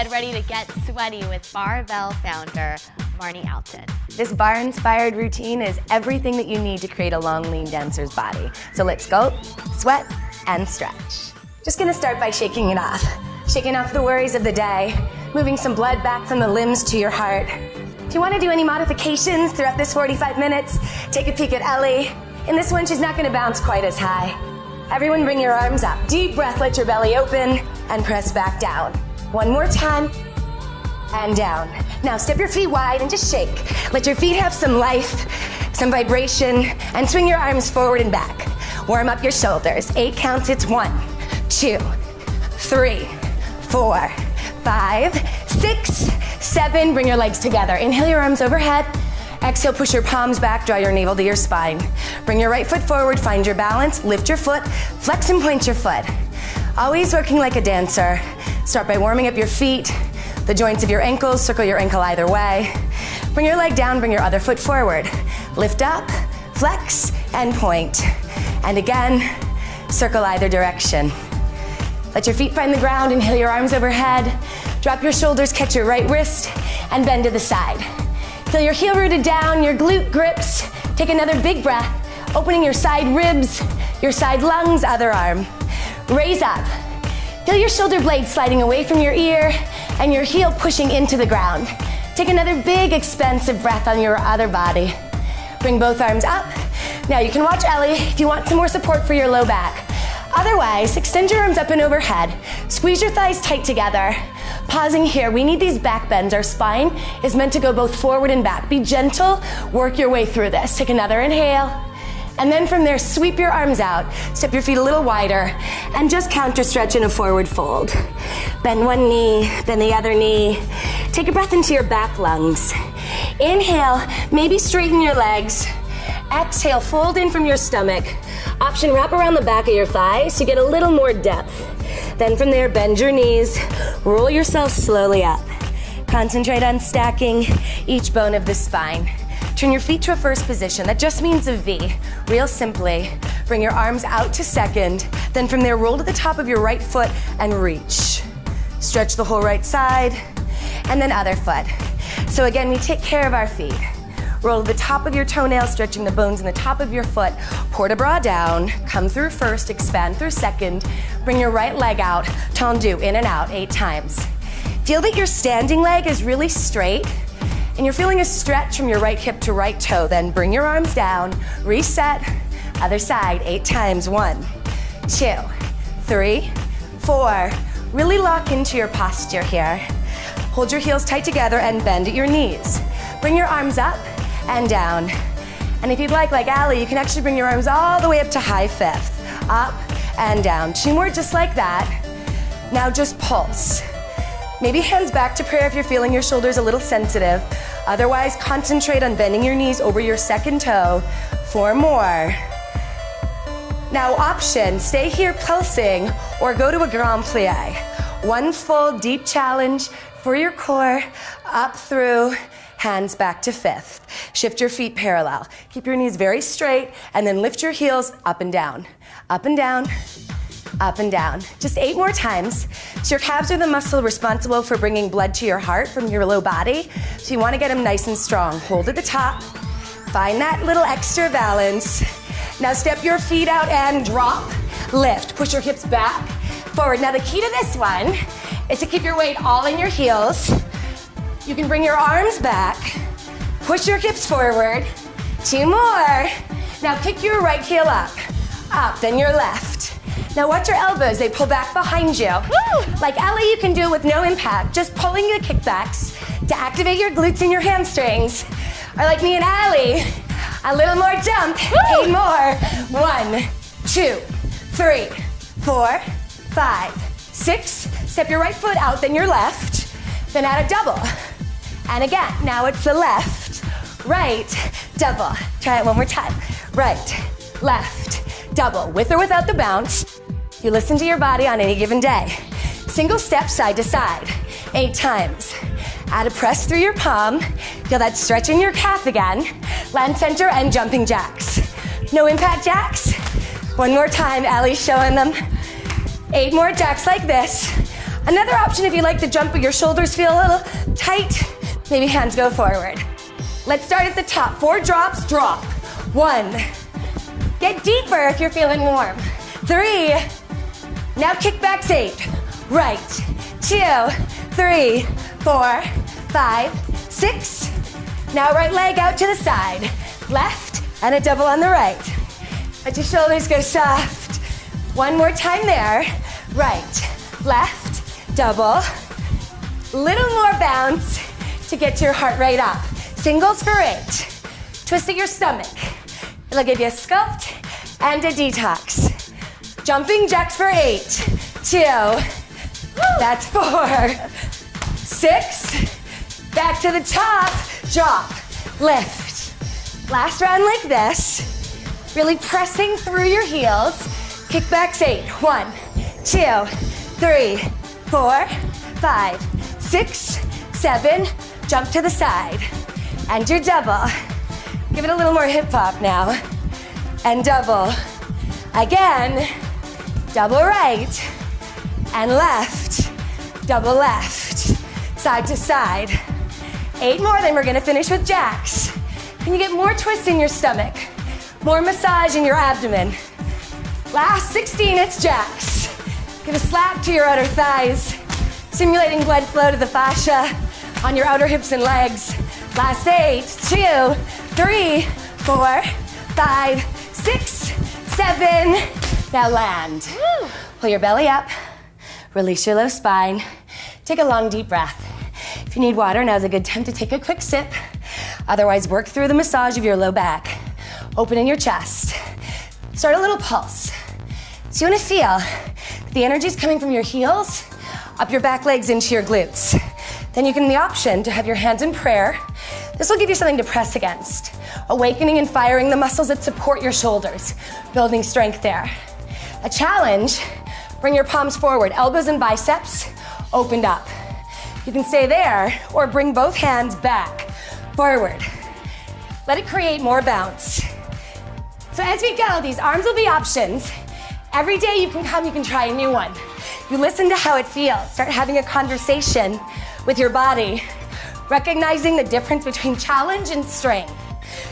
get ready to get sweaty with Barbell founder Marnie Alton. This bar-inspired routine is everything that you need to create a long, lean dancer's body. So let's go, sweat, and stretch. Just gonna start by shaking it off. Shaking off the worries of the day, moving some blood back from the limbs to your heart. If you wanna do any modifications throughout this 45 minutes, take a peek at Ellie. In this one, she's not gonna bounce quite as high. Everyone bring your arms up. Deep breath, let your belly open, and press back down. One more time, and down. Now step your feet wide and just shake. Let your feet have some life, some vibration, and swing your arms forward and back. Warm up your shoulders. 8 counts, it's 1, 2, 3, 4, 5, 6, 7. Bring your legs together. Inhale your arms overhead. Exhale, push your palms back, draw your navel to your spine. Bring your right foot forward, find your balance, lift your foot, flex and point your foot. Always working like a dancer. Start by warming up your feet, the joints of your ankles, circle your ankle either way. Bring your leg down, bring your other foot forward. Lift up, flex, and point. And again, circle either direction. Let your feet find the ground, inhale your arms overhead. Drop your shoulders, catch your right wrist, and bend to the side. Feel your heel rooted down, your glute grips. Take another big breath, opening your side ribs, your side lungs, other arm. Raise up. Feel your shoulder blades sliding away from your ear and your heel pushing into the ground. Take another big, expansive breath on your other body. Bring both arms up. Now you can watch Ellie if you want some more support for your low back. Otherwise, extend your arms up and overhead. Squeeze your thighs tight together. Pausing here, we need these back bends. Our spine is meant to go both forward and back. Be gentle, work your way through this. Take another inhale. And then from there, sweep your arms out. Step your feet a little wider and just counter stretch in a forward fold. Bend one knee, bend the other knee. Take a breath into your back lungs. Inhale, maybe straighten your legs. Exhale, fold in from your stomach. Option, wrap around the back of your thighs so you get a little more depth. Then from there, bend your knees, roll yourself slowly up. Concentrate on stacking each bone of the spine. Turn your feet to a first position. That just means a V. Real simply, bring your arms out to second. Then from there, roll to the top of your right foot and reach. Stretch the whole right side, and then other foot. So again, we take care of our feet. Roll to the top of your toenail, stretching the bones in the top of your foot. Port a bras down, come through first, expand through second. Bring your right leg out, tendu, in and out, 8 times. Feel that your standing leg is really straight, and you're feeling a stretch from your right hip to right toe. Then bring your arms down, reset, other side, 8 times. 1, 2, 3, 4. Really lock into your posture here. Hold your heels tight together and bend at your knees. Bring your arms up and down. And if you'd like Ali, you can actually bring your arms all the way up to high fifth. Up and down. 2 more just like that. Now just pulse. Maybe hands back to prayer if you're feeling your shoulders a little sensitive. Otherwise, concentrate on bending your knees over your second toe. 4 more. Now option, stay here pulsing or go to a grand plie. 1 full deep challenge for your core, up through, hands back to fifth. Shift your feet parallel. Keep your knees very straight and then lift your heels up and down. Up and down, up and down. Just 8 more times. So your calves are the muscle responsible for bringing blood to your heart from your low body. So you want to get them nice and strong. Hold at the top. Find that little extra balance. Now step your feet out and drop, lift. Push your hips back, forward. Now the key to this one is to keep your weight all in your heels. You can bring your arms back, push your hips forward. 2 more. Now kick your right heel up, then your left. Now watch your elbows, they pull back behind you. Woo! Like Ellie, you can do it with no impact, just pulling the kickbacks to activate your glutes and your hamstrings. Or like me and Ellie, a little more jump. Woo! 8 more. 1, 2, 3, 4, 5, 6. Step your right foot out, then your left. Then add a double. And again, now it's the left, right, double. Try it one more time. Right, left, double. With or without the bounce. You listen to your body on any given day. Single step side to side, 8 times. Add a press through your palm. Feel that stretch in your calf again. Land center and jumping jacks. No impact jacks. One more time, Ellie's showing them. 8 more jacks like this. Another option if you like the jump but your shoulders feel a little tight, maybe hands go forward. Let's start at the top. 4 drops, drop. 1. Get deeper if you're feeling warm. 3. Now kickbacks 8. Right. 2, 3, 4, 5, 6. Now right leg out to the side. Left and a double on the right. Let your shoulders go soft. 1 more time there. Right, left, double. Little more bounce to get your heart rate up. Singles for 8. Twist at your stomach. It'll give you a sculpt and a detox. Jumping jacks for 8. 2. That's 4. 6. Back to the top. Drop. Lift. Last round like this. Really pressing through your heels. Kickbacks 8. 1, 2, 3, 4, 5, 6, 7. Jump to the side. And your double. Give it a little more hip hop now. And double. Again. Double right. And left. Double left. Side to side. 8 more, then we're gonna finish with jacks. Can you get more twist in your stomach? More massage in your abdomen. Last 16, it's jacks. Give a slap to your outer thighs, simulating blood flow to the fascia on your outer hips and legs. Last 8, 2, 3, 4, 5, 6, 7. Now land. Woo. Pull your belly up, release your low spine. Take a long, deep breath. If you need water, now's a good time to take a quick sip. Otherwise, work through the massage of your low back. Open in your chest. Start a little pulse. So you want to feel the energy's coming from your heels, up your back legs into your glutes. Then you can have the option to have your hands in prayer. This will give you something to press against, awakening and firing the muscles that support your shoulders, building strength there. A challenge, bring your palms forward, elbows and biceps opened up. You can stay there or bring both hands back, forward. Let it create more bounce. So as we go, these arms will be options. Every day you can come, you can try a new one. You listen to how it feels. Start having a conversation with your body, recognizing the difference between challenge and strength.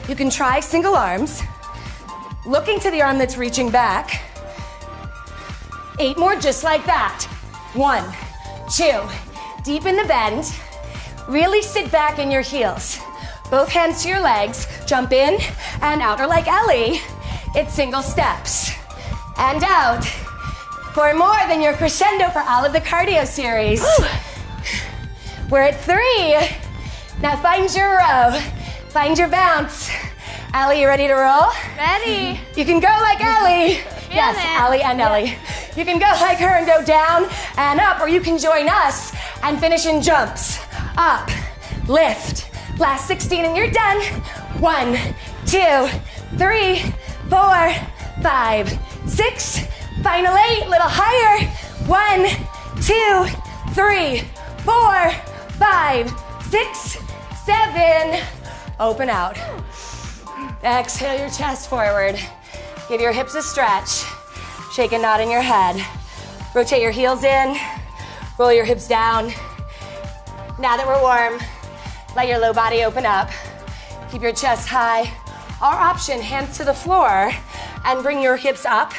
You can try single arms, looking to the arm that's reaching back. 8 more just like that. 1, 2, deep in the bend. Really sit back in your heels. Both hands to your legs, jump in and out, or like Ellie, it's single steps. And out. 4 more, then your crescendo for all of the cardio series. Woo. We're at 3. Now find your row, find your bounce. Ellie, you ready to roll? Ready. You can go like Ellie. Yes, Ellie and Ellie. You can go like her and go down and up, or you can join us and finish in jumps. Up, lift. Last 16 and you're done. 1, 2, 3, 4, 5, 6. Final 8, little higher. 1, 2, 3, 4, 5, 6, 7. Open out. Exhale your chest forward. Give your hips a stretch. Shake a knot in your head. Rotate your heels in. Roll your hips down. Now that we're warm, let your low body open up. Keep your chest high. Our option, hands to the floor and bring your hips up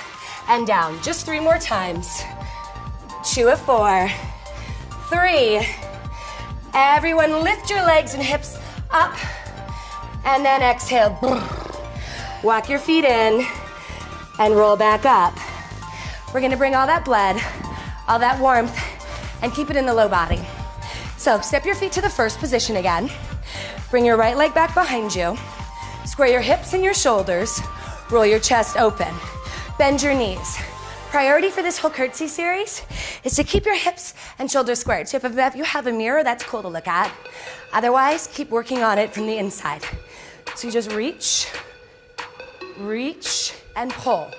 and down. Just 3 more times. 2 of 4. 3. Everyone lift your legs and hips up and then exhale. Walk your feet in and roll back up. We're gonna bring all that blood, all that warmth, and keep it in the low body. So step your feet to the first position again. Bring your right leg back behind you. Square your hips and your shoulders. Roll your chest open. Bend your knees. Priority for this whole curtsy series is to keep your hips and shoulders squared. So if you have a mirror, that's cool to look at. Otherwise, keep working on it from the inside. So you just reach, and pull.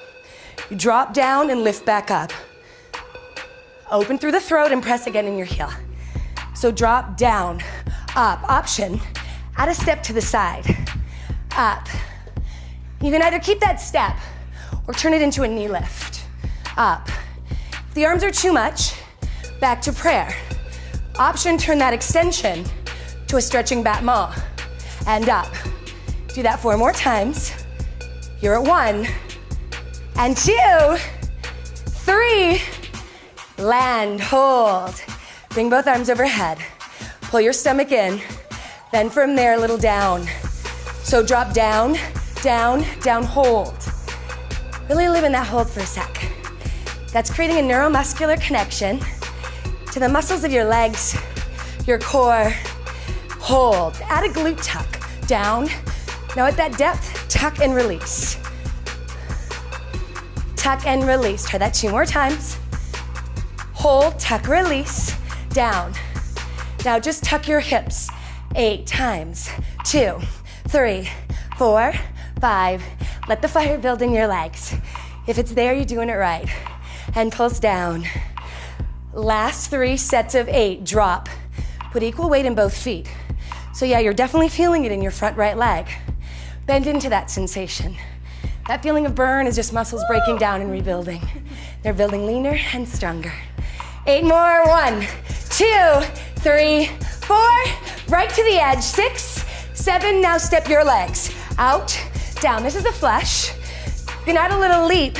You drop down and lift back up. Open through the throat and press again in your heel. So drop down, up, option, add a step to the side, up. You can either keep that step or turn it into a knee lift, up. If the arms are too much, back to prayer. Option, turn that extension to a stretching battement. And up. Do that 4 more times. You're at 1 and 2, 3. Land, hold. Bring both arms overhead. Pull your stomach in. Then from there, a little down. So drop down, down, down, hold. Really live in that hold for a sec. That's creating a neuromuscular connection to the muscles of your legs, your core. Hold. Add a glute tuck. Down. Now at that depth, tuck and release. Tuck and release. Try that 2 more times. Hold, tuck, release. Down. Now just tuck your hips 8 times. 2, 3, 4, 5. Let the fire build in your legs. If it's there, you're doing it right. And pulse down. Last 3 sets of 8. Drop. Put equal weight in both feet. So yeah, you're definitely feeling it in your front right leg. Bend into that sensation. That feeling of burn is just muscles breaking down and rebuilding. They're building leaner and stronger. 8 more. 1, 2, 3, 4. Right to the edge. 6, 7. Now step your legs out, down. This is a flush. You can add a little leap.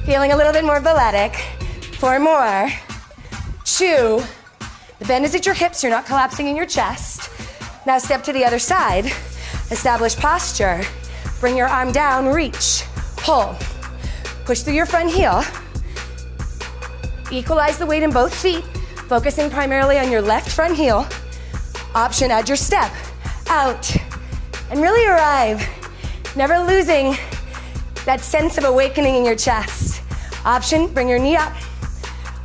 Feeling a little bit more balletic. 4 more. 2. The bend is at your hips. You're not collapsing in your chest. Now step to the other side. Establish posture. Bring your arm down, reach, pull. Push through your front heel. Equalize the weight in both feet, focusing primarily on your left front heel. Option, add your step, out. And really arrive, never losing that sense of awakening in your chest. Option, bring your knee up.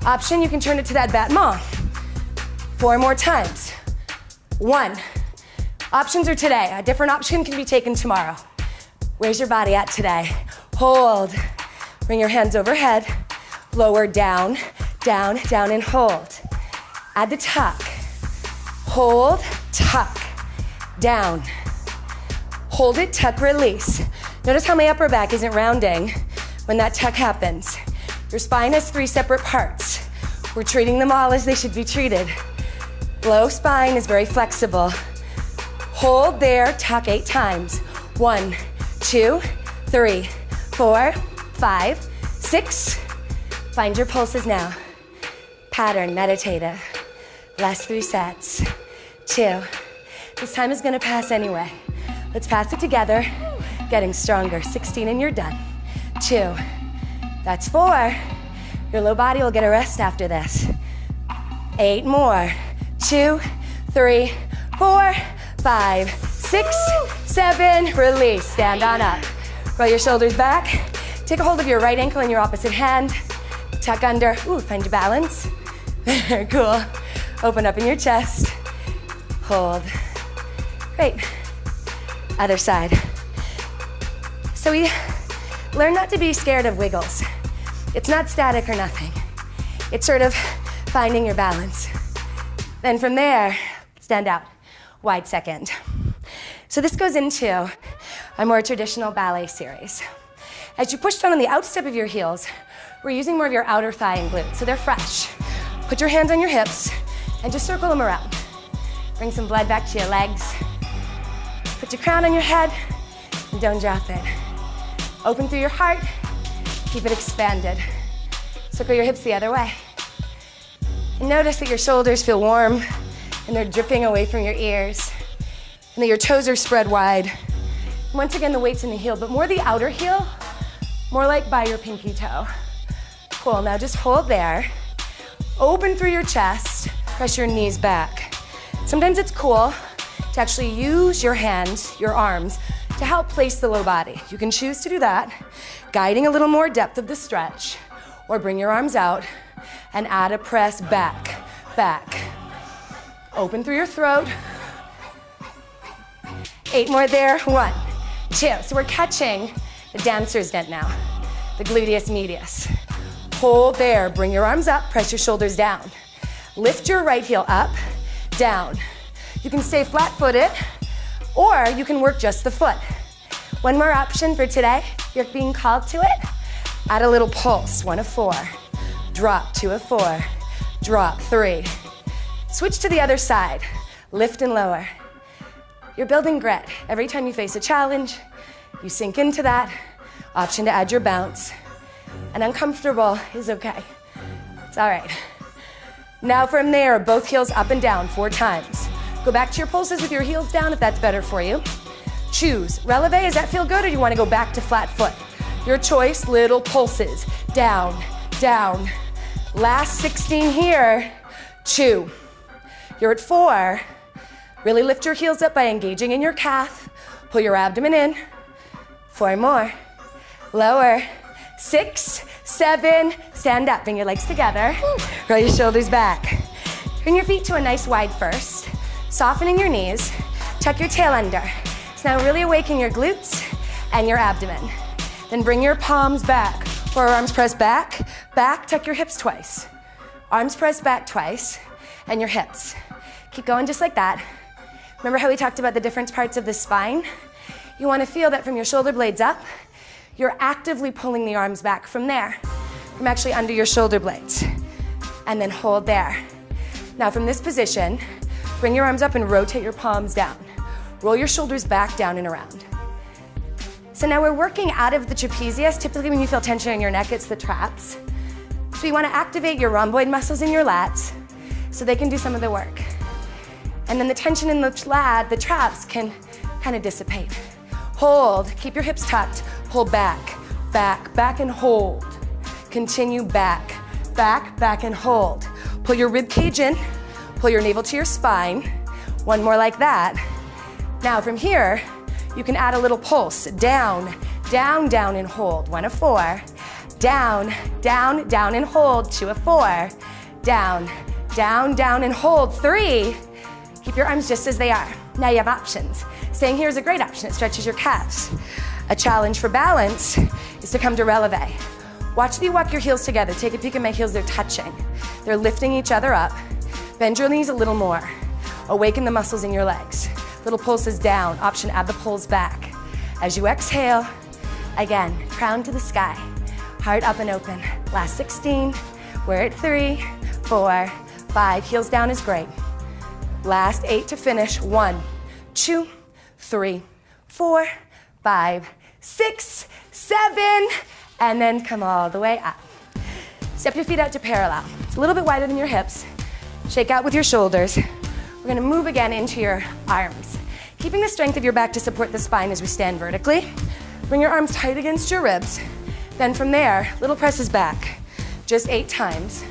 Option, you can turn it to that battement. 4 more times. 1. Options are today. A different option can be taken tomorrow. Where's your body at today? Hold. Bring your hands overhead. Lower, down, down, down, and hold. Add the tuck. Hold, tuck, down. Hold it, tuck, release. Notice how my upper back isn't rounding when that tuck happens. Your spine has 3 separate parts. We're treating them all as they should be treated. Low spine is very flexible. Hold there, tuck 8 times. 1, 2, 3, 4, 5, 6. Find your pulses now. Pattern, meditative. Last 3 sets. 2. This time is gonna pass anyway. Let's pass it together. Getting stronger. 16 and you're done. 2. That's 4. Your low body will get a rest after this. 8 more. 2, 3, 4, 5, 6, 7. Release. Stand on up. Roll your shoulders back. Take a hold of your right ankle in your opposite hand. Tuck under. Ooh, find your balance. Very cool. Open up in your chest. Hold. Great. Other side. So we learn not to be scared of wiggles. It's not static or nothing. It's sort of finding your balance. Then from there, stand out. Wide second. So this goes into a more traditional ballet series. As you push down on the outstep of your heels, we're using more of your outer thigh and glute, so they're fresh. Put your hands on your hips and just circle them around. Bring some blood back to your legs. Put your crown on your head and don't drop it. Open through your heart, keep it expanded. Circle your hips the other way. And notice that your shoulders feel warm and they're dripping away from your ears. And that your toes are spread wide. And once again, the weight's in the heel, but more the outer heel, more like by your pinky toe. Cool, now just hold there. Open through your chest, press your knees back. Sometimes it's cool to actually use your hands, your arms, to help place the low body. You can choose to do that, guiding a little more depth of the stretch, or bring your arms out and add a press back, back. Open through your throat. 8 more there. 1, 2. So we're catching the dancer's dent now, the gluteus medius. Hold there. Bring your arms up. Press your shoulders down. Lift your right heel up, down. You can stay flat-footed, or you can work just the foot. One more option for today. You're being called to it. Add a little pulse. 1 of 4. Drop. 2 of 4. drop, 3. Switch to the other side, lift and lower. You're building grit. Every time you face a challenge, you sink into that. Option to add your bounce. And uncomfortable is okay. It's all right. Now from there, both heels up and down 4 times. Go back to your pulses with your heels down if that's better for you. Choose. Releve, does that feel good, or do you want to go back to flat foot? Your choice, little pulses. Down, down. Last 16 here. 2. You're at 4. Really lift your heels up by engaging in your calf. Pull your abdomen in. 4 more. Lower. 6, 7. Stand up. Bring your legs together. Roll your shoulders back. Bring your feet to a nice wide first. Softening your knees. Tuck your tail under. So now really awaken your glutes and your abdomen. Then bring your palms back. Forearms press back. Back. Tuck your hips twice. Arms press back twice. And your hips. Keep going just like that. Remember how we talked about the different parts of the spine? You want to feel that from your shoulder blades up, you're actively pulling the arms back from there, from actually under your shoulder blades. And then hold there. Now from this position, bring your arms up and rotate your palms down. Roll your shoulders back, down, and around. So now we're working out of the trapezius. Typically when you feel tension in your neck, it's the traps. So you want to activate your rhomboid muscles in your lats so they can do some of the work. And then the tension in the traps can kind of dissipate. Hold, keep your hips tucked. Pull back, back, back and hold. Continue back, back, back and hold. Pull your rib cage in, pull your navel to your spine. 1 more like that. Now from here, you can add a little pulse. Down, down, down and hold. 1 of 4. Down, down, down and hold. 2 of 4. Down, down, down and hold. 3. Keep your arms just as they are. Now you have options. Staying here is a great option. It stretches your calves. A challenge for balance is to come to releve. Watch me walk your heels together. Take a peek at my heels. They're touching. They're lifting each other up. Bend your knees a little more. Awaken the muscles in your legs. Little pulses down. Option, add the pulls back. As you exhale, again, crown to the sky. Heart up and open. Last 16. We're at 3, 4, 5. Heels down is great. Last 8 to finish. 1, 2, 3, 4, 5, 6, 7, and then come all the way up. Step your feet out to parallel. It's a little bit wider than your hips. Shake out with your shoulders. We're gonna move again into your arms. Keeping the strength of your back to support the spine as we stand vertically. Bring your arms tight against your ribs. Then from there, little presses back. Just 8 times.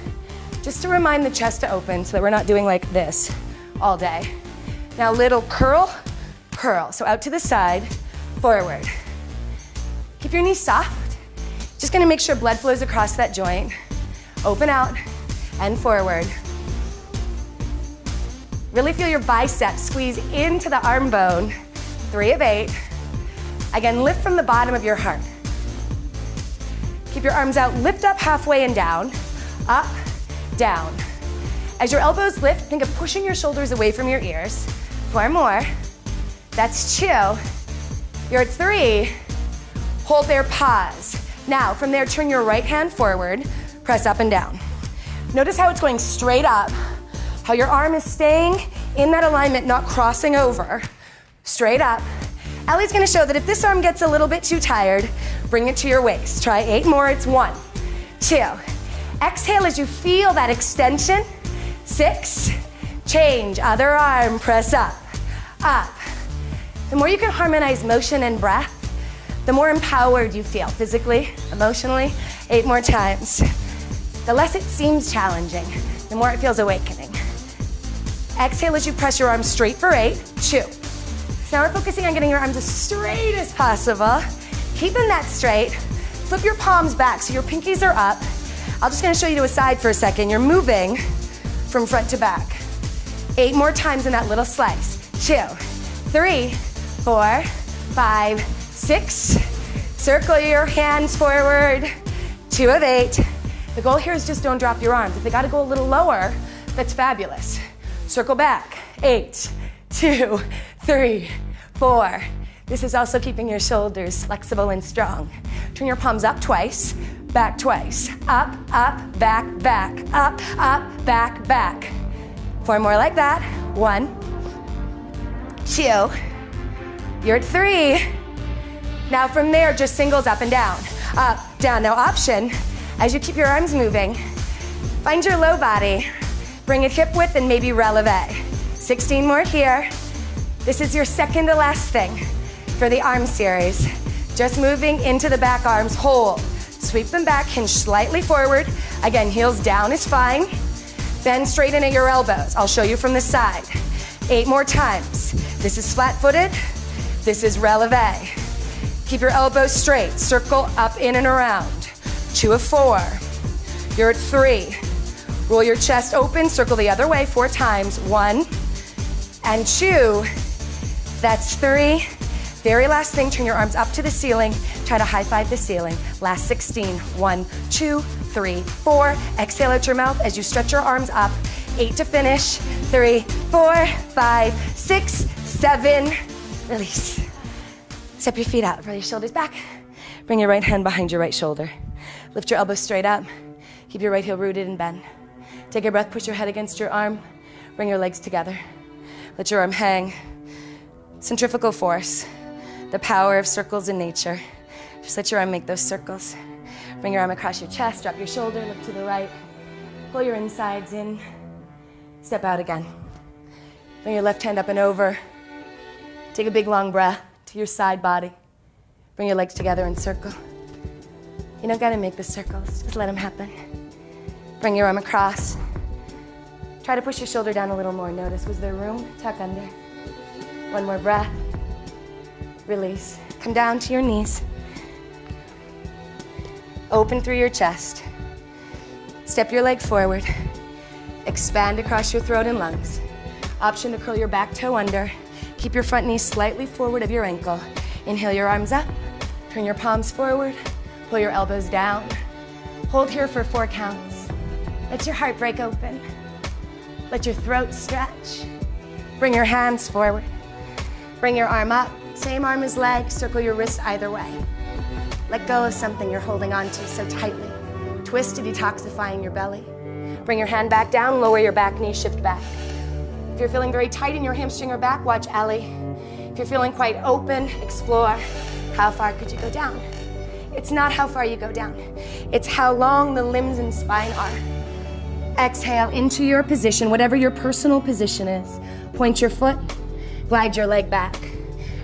Just to remind the chest to open so that we're not doing like this all day. Now little curl, curl. So out to the side, forward. Keep your knees soft. Just gonna make sure blood flows across that joint. Open out and forward. Really feel your biceps squeeze into the arm bone. 3 of 8. Again, lift from the bottom of your heart. Keep your arms out, lift up halfway and down. Up, down. As your elbows lift, think of pushing your shoulders away from your ears. 4 more. That's 2. You're at 3. Hold there, pause. Now, from there, turn your right hand forward, press up and down. Notice how it's going straight up, how your arm is staying in that alignment, not crossing over. Straight up. Ellie's gonna show that if this arm gets a little bit too tired, bring it to your waist. Try 8 more, it's 1, 2. Exhale as you feel that extension. 6, change, other arm, press up, up. The more you can harmonize motion and breath, the more empowered you feel physically, emotionally. 8 more times. The less it seems challenging, the more it feels awakening. Exhale as you press your arms straight for 8, 2. So now we're focusing on getting your arms as straight as possible. Keep them that straight. Flip your palms back so your pinkies are up. I'm just gonna show you to a side for a second. You're moving from front to back. 8 more times in that little slice. 2, 3, 4, 5, 6. Circle your hands forward. 2 of 8. The goal here is just don't drop your arms. If they gotta go a little lower, that's fabulous. Circle back. 8, 2, 3, 4. This is also keeping your shoulders flexible and strong. Turn your palms up twice, back twice. Up, up, back, back, up, up, back, back. 4 more like that. 1, 2, you're at 3. Now from there, just singles up and down. Up, down. Now option, as you keep your arms moving, find your low body, bring it hip width and maybe releve. 16 more here. This is your second to last thing for the arm series. Just moving into the back arms, hold. Sweep them back, hinge slightly forward. Again, heels down is fine. Then straighten at your elbows. I'll show you from the side. 8 more times. This is flat-footed. This is releve. Keep your elbows straight. Circle up, in, and around. 2 of 4. You're at 3. Roll your chest open. Circle the other way 4 times. 1 and 2. That's 3. Very last thing, turn your arms up to the ceiling. Try to high five the ceiling. Last 16. 1, 2, 3, 4. Exhale out your mouth as you stretch your arms up. 8 to finish. 3, 4, 5, 6, 7. Release. Step your feet out. Roll your shoulders back. Bring your right hand behind your right shoulder. Lift your elbows straight up. Keep your right heel rooted and bend. Take a breath. Push your head against your arm. Bring your legs together. Let your arm hang. Centrifugal force. The power of circles in nature. Just let your arm make those circles. Bring your arm across your chest, drop your shoulder, look to the right. Pull your insides in. Step out again. Bring your left hand up and over. Take a big long breath to your side body. Bring your legs together and circle. You don't gotta make the circles, just let them happen. Bring your arm across. Try to push your shoulder down a little more. Notice, was there room? Tuck under. 1 more breath. Release. Come down to your knees. Open through your chest. Step your leg forward. Expand across your throat and lungs. Option to curl your back toe under. Keep your front knee slightly forward of your ankle. Inhale your arms up. Turn your palms forward. Pull your elbows down. Hold here for 4 counts. Let your heart break open. Let your throat stretch. Bring your hands forward. Bring your arm up. Same arm as leg, circle your wrist either way. Let go of something you're holding on to so tightly. Twist to detoxifying your belly. Bring your hand back down, lower your back knee, shift back. If you're feeling very tight in your hamstring or back, watch Ellie. If you're feeling quite open, explore how far could you go down. It's not how far you go down. It's how long the limbs and spine are. Exhale into your position, whatever your personal position is. Point your foot, glide your leg back.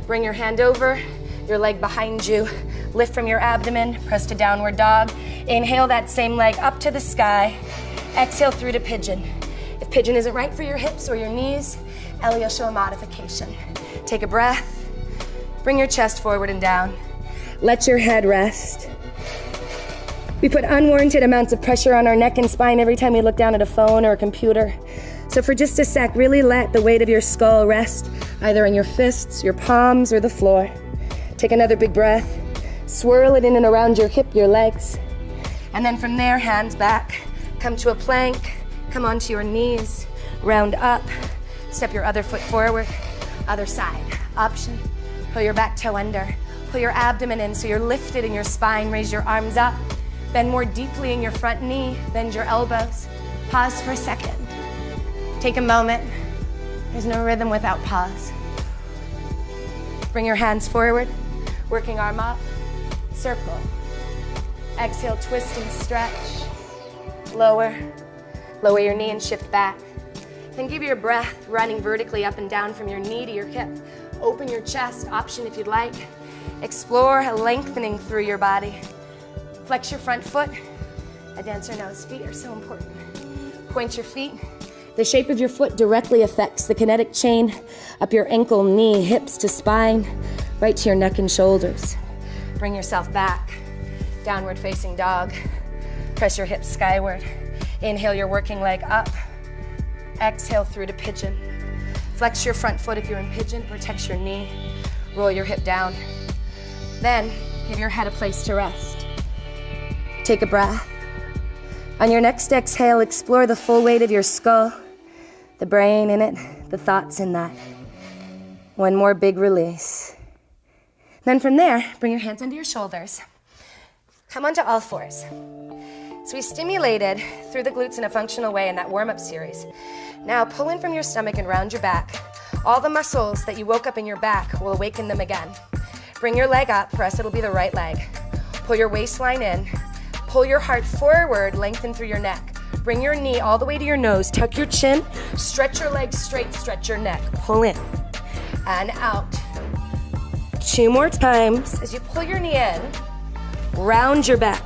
Bring your hand over, your leg behind you. Lift from your abdomen, press to downward dog. Inhale that same leg up to the sky. Exhale through to pigeon. If pigeon isn't right for your hips or your knees, Ellie will show a modification. Take a breath. Bring your chest forward and down. Let your head rest. We put unwarranted amounts of pressure on our neck and spine every time we look down at a phone or a computer. So for just a sec, really let the weight of your skull rest either in your fists, your palms, or the floor. Take another big breath. Swirl it in and around your hip, your legs. And then from there, hands back. Come to a plank. Come onto your knees. Round up. Step your other foot forward. Other side. Option. Pull your back toe under. Pull your abdomen in so you're lifted in your spine. Raise your arms up. Bend more deeply in your front knee. Bend your elbows. Pause for a second. Take a moment. There's no rhythm without pause. Bring your hands forward. Working arm up. Circle. Exhale, twist and stretch. Lower. Lower your knee and shift back. Then give your breath running vertically up and down from your knee to your hip. Open your chest, option if you'd like. Explore a lengthening through your body. Flex your front foot. A dancer knows feet are so important. Point your feet. The shape of your foot directly affects the kinetic chain up your ankle, knee, hips to spine, right to your neck and shoulders. Bring yourself back. Downward facing dog. Press your hips skyward. Inhale your working leg up. Exhale through to pigeon. Flex your front foot if you're in pigeon. Protects your knee. Roll your hip down. Then give your head a place to rest. Take a breath. On your next exhale, explore the full weight of your skull, the brain in it, the thoughts in that. One more big release. Then from there, bring your hands under your shoulders. Come onto all fours. So we stimulated through the glutes in a functional way in that warm-up series. Now pull in from your stomach and round your back. All the muscles that you woke up in your back will awaken them again. Bring your leg up. For us, it'll be the right leg. Pull your waistline in. Pull your heart forward, lengthen through your neck. Bring your knee all the way to your nose. Tuck your chin. Stretch your legs straight. Stretch your neck. Pull in and out. 2 more times. As you pull your knee in, round your back.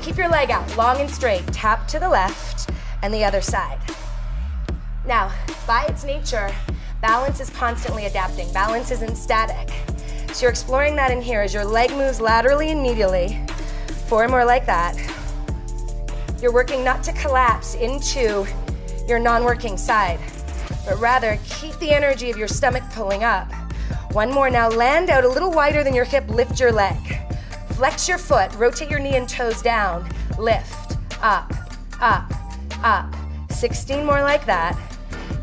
Keep your leg out, long and straight. Tap to the left and the other side. Now, by its nature, balance is constantly adapting. Balance isn't static. So you're exploring that in here as your leg moves laterally and medially. 4 more like that. You're working not to collapse into your non-working side, but rather keep the energy of your stomach pulling up. 1 more. Now land out a little wider than your hip. Lift your leg. Flex your foot, rotate your knee and toes down, lift, up, up, up. 16 more like that.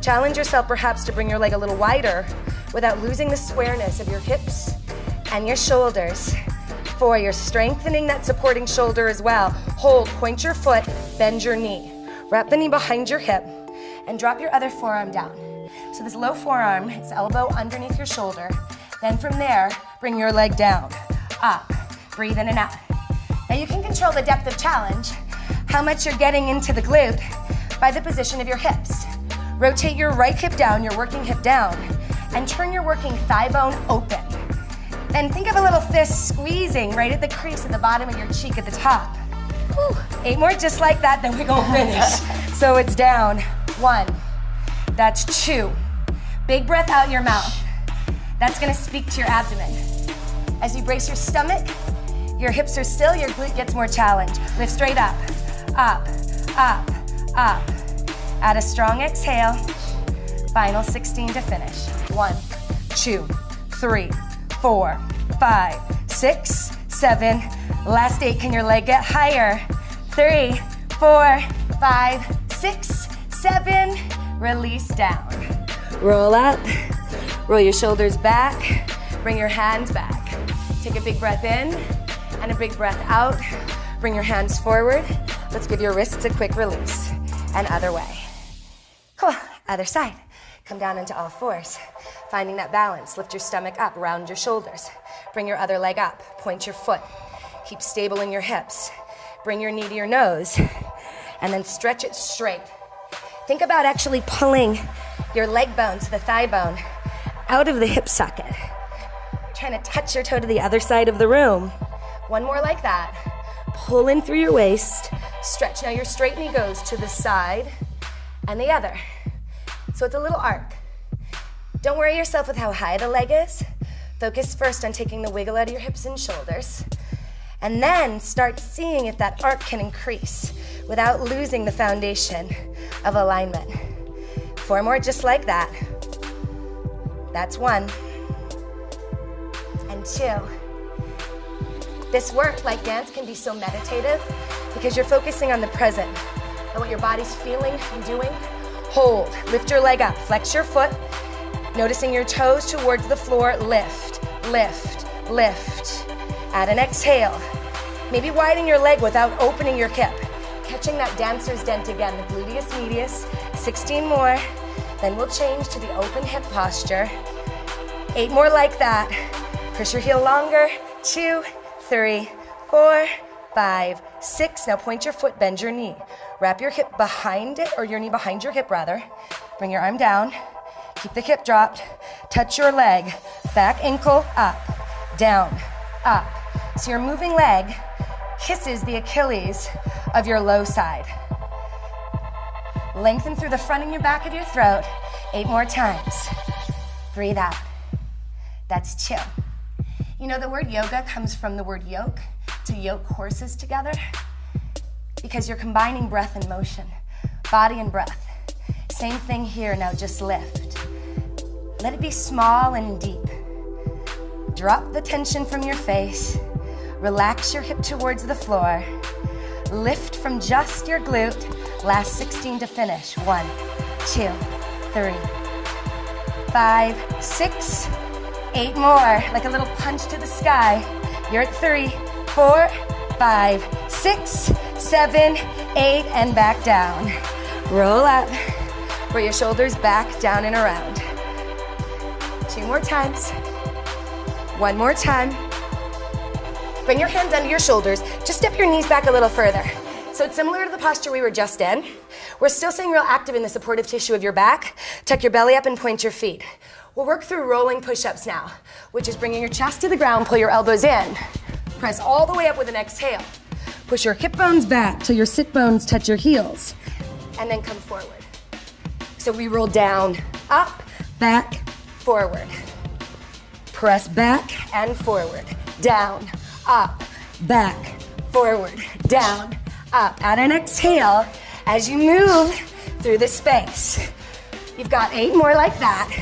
Challenge yourself perhaps to bring your leg a little wider without losing the squareness of your hips and your shoulders. 4, you're strengthening that supporting shoulder as well. Hold, point your foot, bend your knee. Wrap the knee behind your hip and drop your other forearm down. So this low forearm is elbow underneath your shoulder. Then from there, bring your leg down, up. Breathe in and out. Now you can control the depth of challenge, how much you're getting into the glute, by the position of your hips. Rotate your right hip down, your working hip down, and turn your working thigh bone open. And think of a little fist squeezing right at the crease at the bottom of your cheek at the top. Whew. 8 more just like that, then we're gonna finish. So it's down. 1. That's 2. Big breath out your mouth. That's gonna speak to your abdomen. As you brace your stomach, your hips are still, your glute gets more challenge. Lift straight up, up, up, up. Add a strong exhale. Final 16 to finish. 1, 2, 3, 4, 5, 6, 7. Last 8, can your leg get higher? 3, 4, 5, 6, 7. Release down. Roll up, roll your shoulders back, bring your hands back. Take a big breath in and a big breath out. Bring your hands forward. Let's give your wrists a quick release. And other way. Cool. Other side. Come down into all fours. Finding that balance. Lift your stomach up. Round your shoulders. Bring your other leg up. Point your foot. Keep stable in your hips. Bring your knee to your nose. And then stretch it straight. Think about actually pulling your leg bone to the thigh bone out of the hip socket. Trying to touch your toe to the other side of the room. 1 more like that. Pull in through your waist. Stretch. Now your straight knee goes to the side and the other. So it's a little arc. Don't worry yourself with how high the leg is. Focus first on taking the wiggle out of your hips and shoulders. And then start seeing if that arc can increase without losing the foundation of alignment. 4 more just like that. That's 1. And 2. This work, like dance, can be so meditative because you're focusing on the present and what your body's feeling and doing. Hold, lift your leg up, flex your foot, noticing your toes towards the floor. Lift, lift, lift. Add an exhale. Maybe widen your leg without opening your hip. Catching that dancer's dent again, the gluteus medius. 16 more. Then we'll change to the open hip posture. 8 more like that. Push your heel longer. 2, 3, 4, 5, 6. Now point your foot, bend your knee. Wrap your hip behind it, or your knee behind your hip rather. Bring your arm down. Keep the hip dropped. Touch your leg. Back ankle up, down, up. So your moving leg kisses the Achilles of your low side. Lengthen through the front and your back of your throat. 8 more times. Breathe out. That's chill. You know, the word yoga comes from the word yoke, to yoke horses together, because you're combining breath and motion, body and breath. Same thing here, now just lift. Let it be small and deep. Drop the tension from your face. Relax your hip towards the floor. Lift from just your glute. Last 16 to finish. 1, 2, 3, 5, 6, 8 more. Like a little punch to the sky. You're at 3, 4, 5, 6, 7, 8, and back down. Roll up. Bring your shoulders back, down, and around. 2 more times. 1 more time. Bring your hands under your shoulders. Just step your knees back a little further. So it's similar to the posture we were just in. We're still staying real active in the supportive tissue of your back. Tuck your belly up and point your feet. We'll work through rolling push-ups now, which is bringing your chest to the ground, pull your elbows in. Press all the way up with an exhale. Push your hip bones back till your sit bones touch your heels. And then come forward. So we roll down, up, back, forward. Press back and forward. Down, up, back, forward, down, up. Add an exhale as you move through the space. You've got 8 more like that.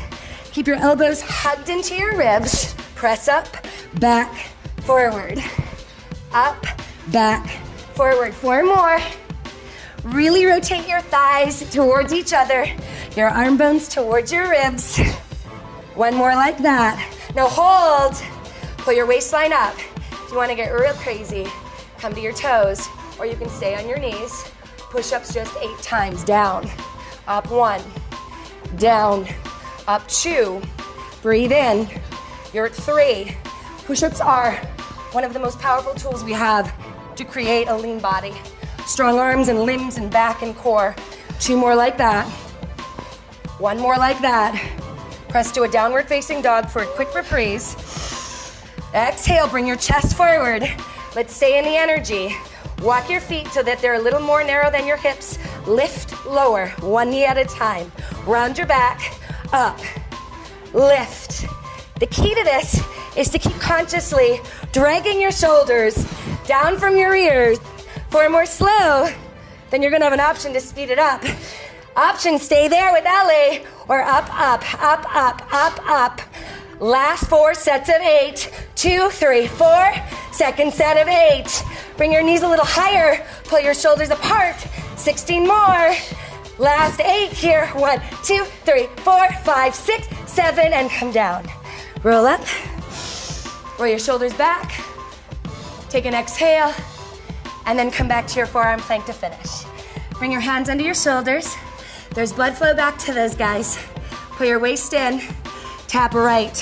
Keep your elbows hugged into your ribs. Press up, back, forward. Up, back, forward. 4 more. Really rotate your thighs towards each other, your arm bones towards your ribs. 1 more like that. Now hold. Pull your waistline up. If you want to get real crazy, come to your toes, or you can stay on your knees. Push-ups just 8 times. Down, up 1, down, up 2. Breathe in. You're at 3. Push-ups are one of the most powerful tools we have to create a lean body. Strong arms and limbs and back and core. 2 more like that. 1 more like that. Press to a downward facing dog for a quick reprise. Exhale, bring your chest forward. Let's stay in the energy. Walk your feet so that they're a little more narrow than your hips. Lift lower, 1 knee at a time. Round your back, up, lift. The key to this is to keep consciously dragging your shoulders down from your ears. For more slow, then you're gonna have an option to speed it up. Option, stay there with LA, or up, up, up, up, up, up. Last 4 sets of 8. 2, 3, 4. Second set of 8. Bring your knees a little higher. Pull your shoulders apart. 16 more. Last 8 here. 1, 2, 3, 4, 5, 6, 7, and come down. Roll up. Roll your shoulders back. Take an exhale. And then come back to your forearm plank to finish. Bring your hands under your shoulders. There's blood flow back to those guys. Pull your waist in. Tap right,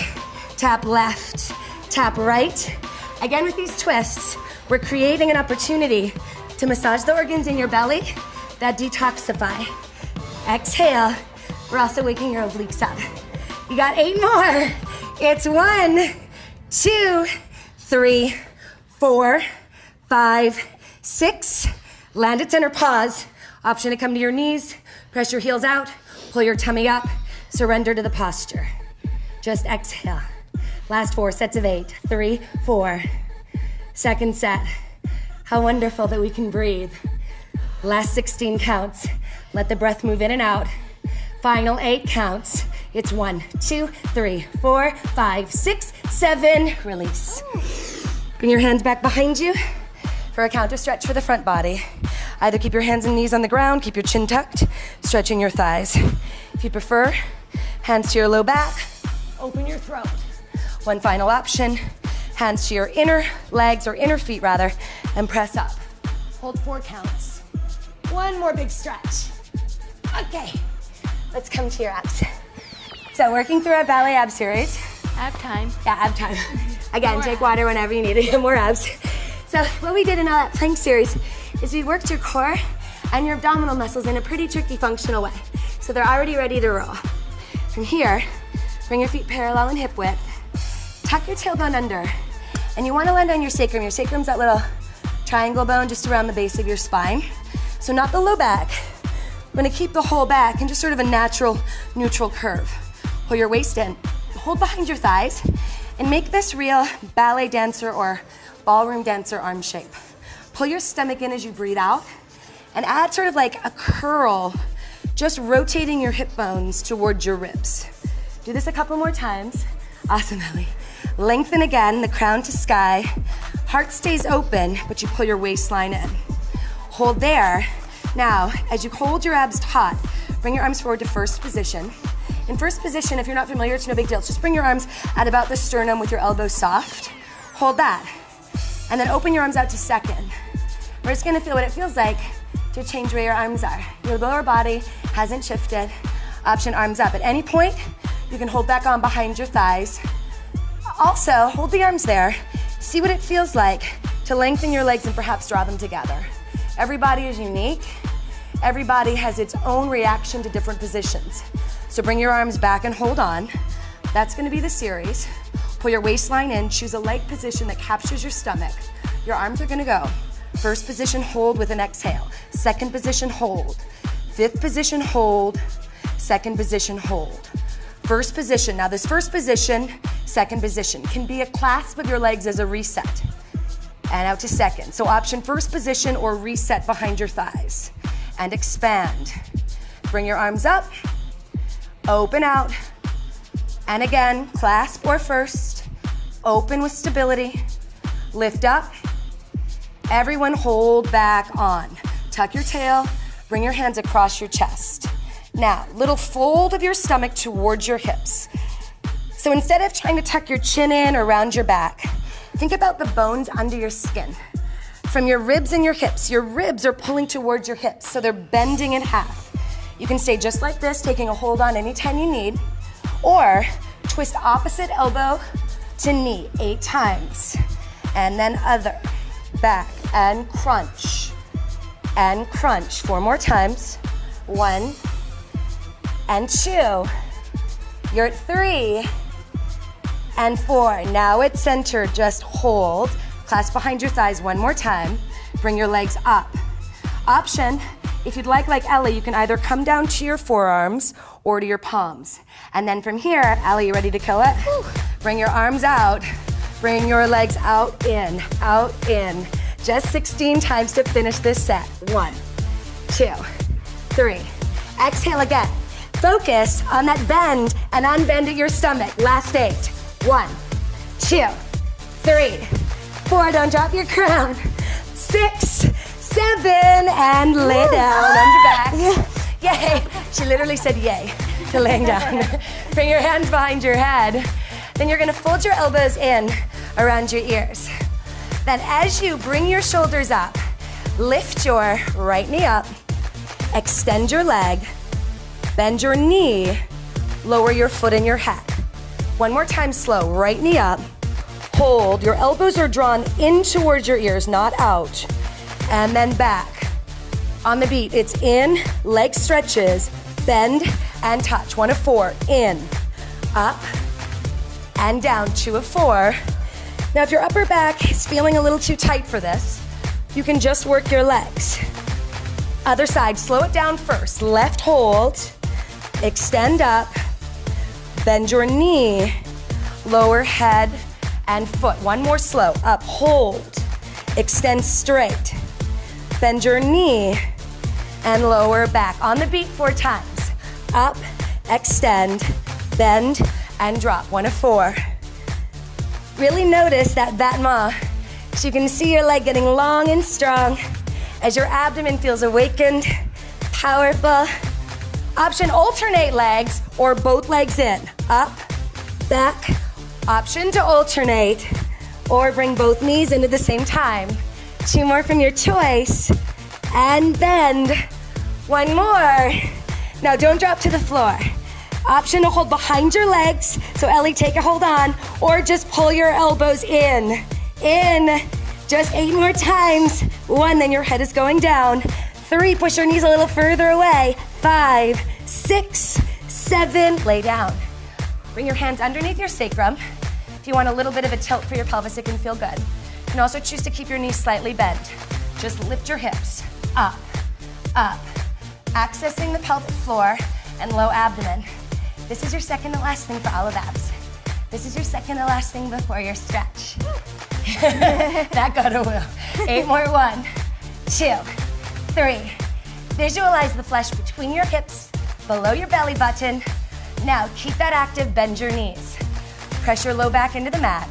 tap left, tap right. Again, with these twists, we're creating an opportunity to massage the organs in your belly that detoxify. Exhale. We're also waking your obliques up. You got 8 more. It's 1, 2, 3, 4, 5, 6. Land at center, pause. Option to come to your knees. Press your heels out. Pull your tummy up. Surrender to the posture. Just exhale. Last 4 sets of 8. 3, 4. Second set. How wonderful that we can breathe. Last 16 counts. Let the breath move in and out. Final 8 counts. It's 1, 2, 3, 4, 5, 6, 7. Release. Bring your hands back behind you for a counter stretch for the front body. Either keep your hands and knees on the ground, keep your chin tucked, stretching your thighs. If you prefer, hands to your low back, open your throat. One final option, hands to your inner legs, or inner feet rather, and press up. Hold 4 counts. 1 more big stretch. Okay, let's come to your abs. So working through our ballet ab series. Ab time. Yeah, ab time. Again, take water whenever you need it, more abs. So what we did in our plank series is we worked your core and your abdominal muscles in a pretty tricky functional way. So they're already ready to roll. From here, bring your feet parallel in hip width. Tuck your tailbone under. And you want to land on your sacrum. Your sacrum's that little triangle bone just around the base of your spine. So not the low back. We're going to keep the whole back in just sort of a natural, neutral curve. Pull your waist in. Hold behind your thighs. And make this real ballet dancer or ballroom dancer arm shape. Pull your stomach in as you breathe out. And add sort of like a curl, just rotating your hip bones towards your ribs. Do this a couple more times. Awesome, Ellie. Lengthen again, the crown to sky. Heart stays open, but you pull your waistline in. Hold there. Now, as you hold your abs taut, bring your arms forward to first position. In first position, if you're not familiar, it's no big deal. Just bring your arms at about the sternum with your elbows soft. Hold that. And then open your arms out to second. We're just gonna feel what it feels like to change where your arms are. Your lower body hasn't shifted. Option arms up. At any point, you can hold back on behind your thighs. Also, hold the arms there. See what it feels like to lengthen your legs and perhaps draw them together. Everybody is unique. Everybody has its own reaction to different positions. So bring your arms back and hold on. That's gonna be the series. Pull your waistline in, choose a leg position that captures your stomach. Your arms are gonna go. First position, hold with an exhale. Second position, hold. Fifth position, hold. Second position, hold. First position. Now this first position, second position can be a clasp of your legs as a reset. And out to second. So option first position or reset behind your thighs. And expand. Bring your arms up, open out, and again, clasp or first, open with stability, lift up. Everyone hold back on. Tuck your tail, bring your hands across your chest. Now, little fold of your stomach towards your hips. So instead of trying to tuck your chin in or around your back, think about the bones under your skin. From your ribs and your ribs are pulling towards your hips, so they're bending in half. You can stay just like this, taking a hold on anytime you need, or twist opposite elbow to knee 8 times. And then other, back, and crunch. 4 more times. 1 and 2. You're at 3 and 4. Now it's centered, just hold. Clasp behind your thighs 1 more time. Bring your legs up. Option, if you'd like Ellie, you can either come down to your forearms or to your palms. And then from here, Ellie, you ready to kill it? Whew. Bring your arms out. Bring your legs out, in, out, in. Just 16 times to finish this set. 1, 2, 3. Exhale again. Focus on that bend and unbend at your stomach. Last 8. 1, 2, 3, 4, don't drop your crown. 6, 7, and lay down on your back. Yay. She literally said yay to laying down. Bring your hands behind your head. Then you're gonna fold your elbows in around your ears. Then as you bring your shoulders up, lift your right knee up, extend your leg, bend your knee, lower your foot in your head. 1 more time slow, right knee up, hold, your elbows are drawn in towards your ears, not out, and then back. On the beat, it's in, leg stretches, bend and touch. 1 of 4, in, up, and down. 2 of 4. Now if your upper back is feeling a little too tight for this, you can just work your legs. Other side, slow it down first. Left hold, extend up, bend your knee, lower head and foot. 1 more slow, up, hold, extend straight, bend your knee and lower back. On the beat 4 times. Up, extend, bend and drop. 1 of 4. Really notice that battement, so you can see your leg getting long and strong as your abdomen feels awakened, powerful. Option, alternate legs or both legs in. Up, back. Option to alternate or bring both knees in at the same time. 2 more from your choice. And bend. 1 more. Now don't drop to the floor. Option to hold behind your legs. So Ellie, take a hold on. Or just pull your elbows in. In. Just 8 more times. 1, then your head is going down. 3, push your knees a little further away. 5, 6, 7, lay down. Bring your hands underneath your sacrum. If you want a little bit of a tilt for your pelvis, it can feel good. You can also choose to keep your knees slightly bent. Just lift your hips, up, up. Accessing the pelvic floor and low abdomen. This is your second to last thing for olive abs. This is your second to last thing before your stretch. That got a woo. 8 more, 1, 2, 3. Visualize the flesh between your hips, below your belly button. Now keep that active, bend your knees. Press your low back into the mat.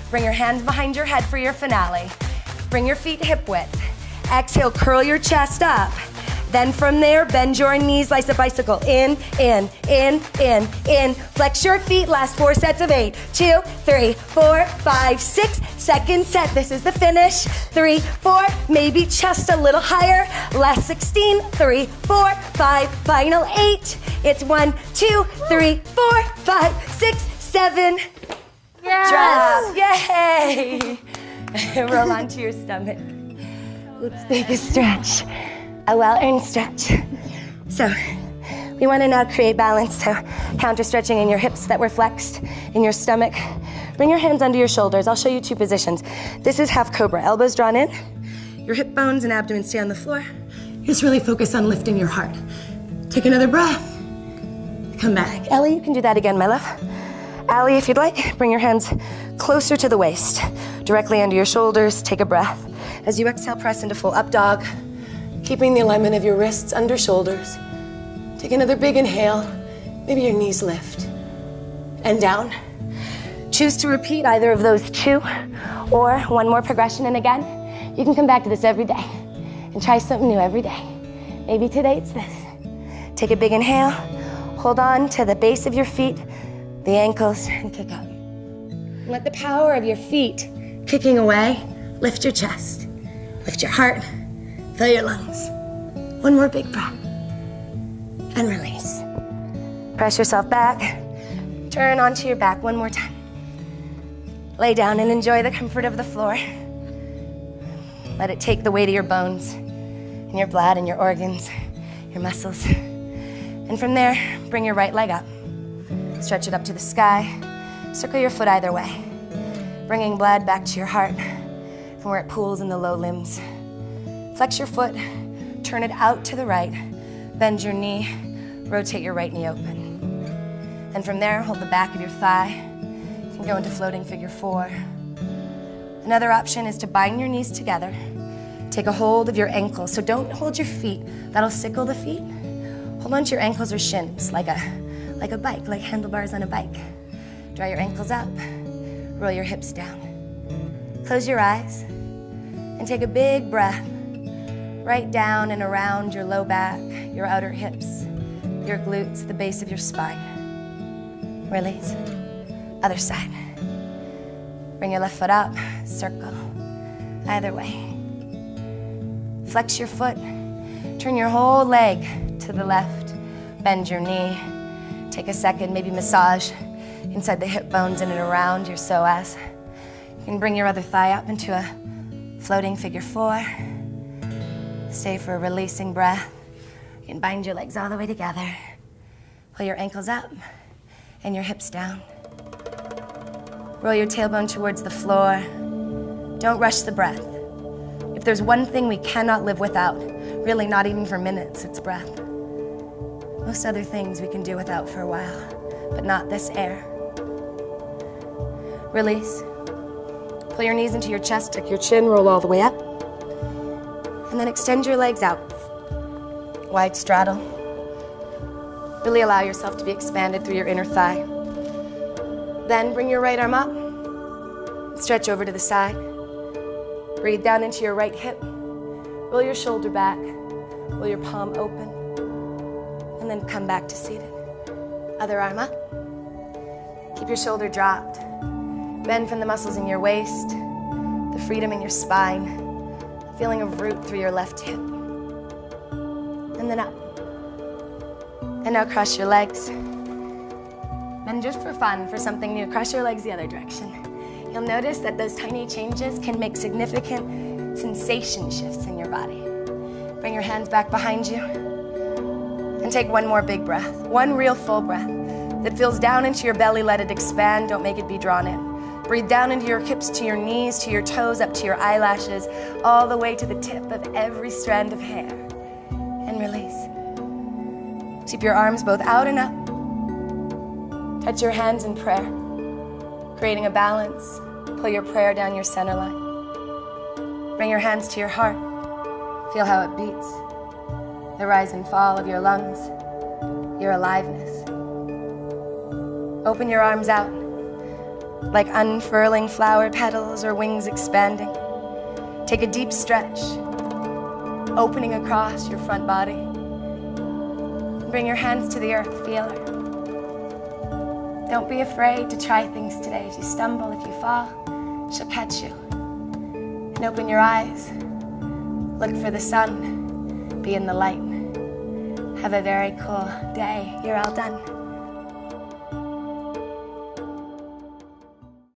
Bring your hands behind your head for your finale. Bring your feet hip width. Exhale, curl your chest up. Then from there, bend your knees like a bicycle. In. Flex your feet, last 4 sets of 8. 2, 3, 4, 5, 6. Second set, this is the finish. 3, 4, maybe chest a little higher. Last 16, 3, 4, 5, final 8. It's 1, 2, 3, 4, 5, 6, 7. Yes. Drop. Yay! Roll onto your stomach. Let's take a stretch. A well-earned stretch. So, we want to now create balance. So, counter stretching in your hips that were flexed, in your stomach. Bring your hands under your shoulders. I'll show you 2 positions. This is half cobra. Elbows drawn in. Your hip bones and abdomen stay on the floor. Just really focus on lifting your heart. Take another breath. Come back. Ellie, you can do that again, my love. Allie, if you'd like, bring your hands closer to the waist. Directly under your shoulders. Take a breath. As you exhale, press into full up dog. Keeping the alignment of your wrists under shoulders. Take another big inhale. Maybe your knees lift. And down. Choose to repeat either of those 2 or one more progression. And again, you can come back to this every day and try something new every day. Maybe today it's this. Take a big inhale. Hold on to the base of your feet, the ankles, and kick up. Let the power of your feet kicking away lift your chest, lift your heart, fill your lungs. One more big breath. And release. Press yourself back. Turn onto your back one more time. Lay down and enjoy the comfort of the floor. Let it take the weight of your bones, and your blood, and your organs, your muscles. And from there, bring your right leg up. Stretch it up to the sky. Circle your foot either way. Bringing blood back to your heart from where it pools in the low limbs. Flex your foot, turn it out to the right. Bend your knee, rotate your right knee open. And from there, hold the back of your thigh. You can go into floating figure 4. Another option is to bind your knees together. Take a hold of your ankles. So don't hold your feet. That'll sickle the feet. Hold on to your ankles or shins like a bike, like handlebars on a bike. Draw your ankles up. Roll your hips down. Close your eyes and take a big breath right down and around your low back, your outer hips, your glutes, the base of your spine. Release. Other side. Bring your left foot up, circle. Either way. Flex your foot. Turn your whole leg to the left. Bend your knee. Take a second, maybe massage inside the hip bones in and around your psoas. You can bring your other thigh up into a floating figure 4. Stay for a releasing breath. You can bind your legs all the way together. Pull your ankles up and your hips down. Roll your tailbone towards the floor. Don't rush the breath. If there's one thing we cannot live without, really not even for minutes, it's breath. Most other things we can do without for a while, but not this air. Release. Pull your knees into your chest, tuck your chin, roll all the way up. And then extend your legs out. Wide straddle. Really allow yourself to be expanded through your inner thigh. Then bring your right arm up. Stretch over to the side. Breathe down into your right hip. Roll your shoulder back. Roll your palm open. And then come back to seated. Other arm up. Keep your shoulder dropped. Bend from the muscles in your waist, the freedom in your spine, feeling of root through your left hip. And then up. And now cross your legs. And just for fun, for something new, cross your legs the other direction. You'll notice that those tiny changes can make significant sensation shifts in your body. Bring your hands back behind you. And take one more big breath. One real full breath that fills down into your belly. Let it expand. Don't make it be drawn in. Breathe down into your hips, to your knees, to your toes, up to your eyelashes, all the way to the tip of every strand of hair. And release. Keep your arms both out and up. Touch your hands in prayer, creating a balance. Pull your prayer down your center line. Bring your hands to your heart. Feel how it beats. The rise and fall of your lungs, your aliveness. Open your arms out, like unfurling flower petals or wings expanding. Take a deep stretch. opening across your front body. Bring your hands to the earth, feel her. Don't be afraid to try things today. If you stumble, if you fall, she'll catch you. And open your eyes. Look for the sun. Be in the light. Have a very cool day. You're all done.